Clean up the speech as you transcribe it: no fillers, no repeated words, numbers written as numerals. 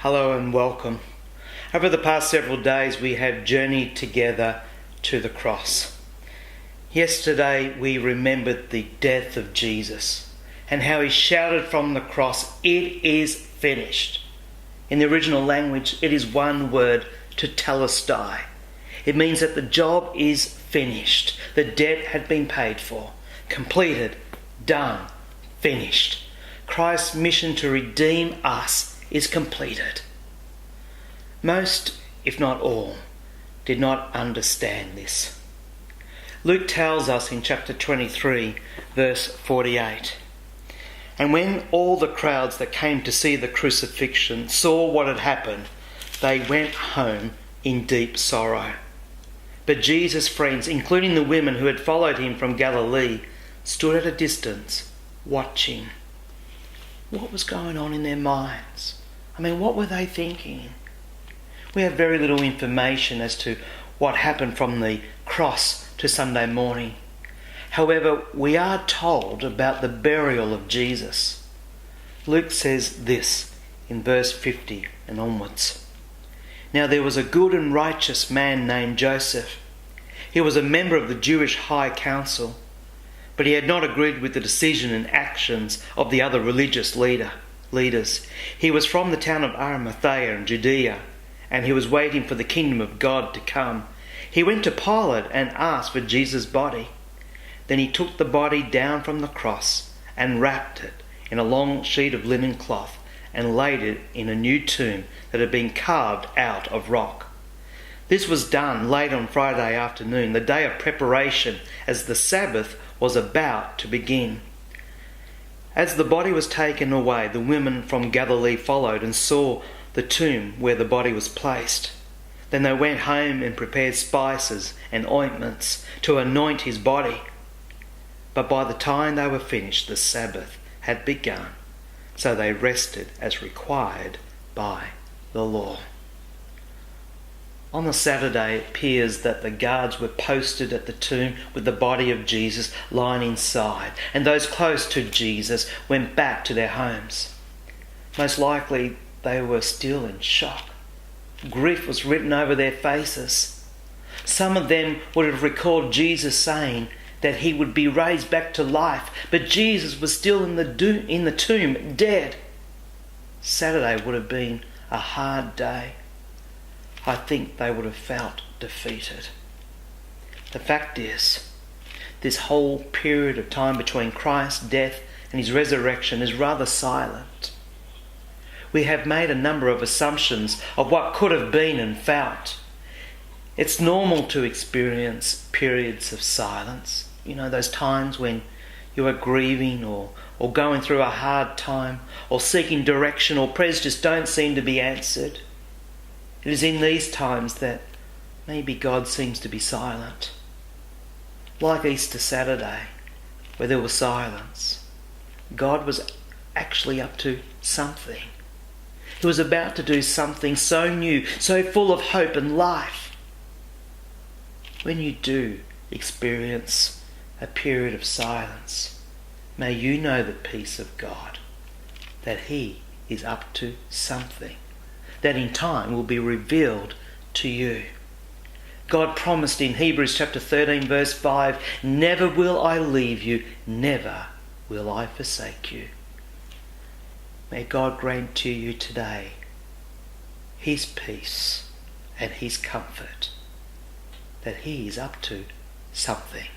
Hello and welcome. Over the past several days we have journeyed together to the cross. Yesterday we remembered the death of Jesus and how he shouted from the cross, "It is finished." In the original language it is one word, tetelestai. It means that the job is finished. The debt had been paid for, completed, done, finished. Christ's mission to redeem us is completed. Most, if not all, did not understand this. Luke tells us in chapter 23, verse 48, "And when all the crowds that came to see the crucifixion saw what had happened, they went home in deep sorrow. But Jesus' friends, including the women who had followed him from Galilee, stood at a distance, watching." What was going on in their minds? What were they thinking? We have very little information as to what happened from the cross to Sunday morning. However, we are told about the burial of Jesus. Luke says this in verse 50 and onwards. "Now there was a good and righteous man named Joseph. He was a member of the Jewish High Council, but he had not agreed with the decision and actions of the other religious leaders. He was from the town of Arimathea in Judea, and he was waiting for the kingdom of God to come. He went to Pilate and asked for Jesus' body. Then he took the body down from the cross and wrapped it in a long sheet of linen cloth and laid it in a new tomb that had been carved out of rock. This was done late on Friday afternoon, the day of preparation, as the Sabbath was about to begin. As the body was taken away, the women from Galilee followed and saw the tomb where the body was placed. Then they went home and prepared spices and ointments to anoint his body. But by the time they were finished, the Sabbath had begun, so they rested as required by the law." On the Saturday, it appears that the guards were posted at the tomb with the body of Jesus lying inside, and those close to Jesus went back to their homes. Most likely, they were still in shock. Grief was written over their faces. Some of them would have recalled Jesus saying that he would be raised back to life, but Jesus was still in the tomb, dead. Saturday would have been a hard day. I think they would have felt defeated. The fact is, this whole period of time between Christ's death and his resurrection is rather silent. We have made a number of assumptions of what could have been and felt. It's normal to experience periods of silence. Those times when you are grieving or going through a hard time or seeking direction, or prayers just don't seem to be answered. It is in these times that maybe God seems to be silent. Like Easter Saturday, where there was silence. God was actually up to something. He was about to do something so new, so full of hope and life. When you do experience a period of silence, may you know the peace of God, that he is up to something that in time will be revealed to you. God promised in Hebrews chapter 13 verse 5, "Never will I leave you, never will I forsake you." May God grant to you today his peace and his comfort, that he is up to something.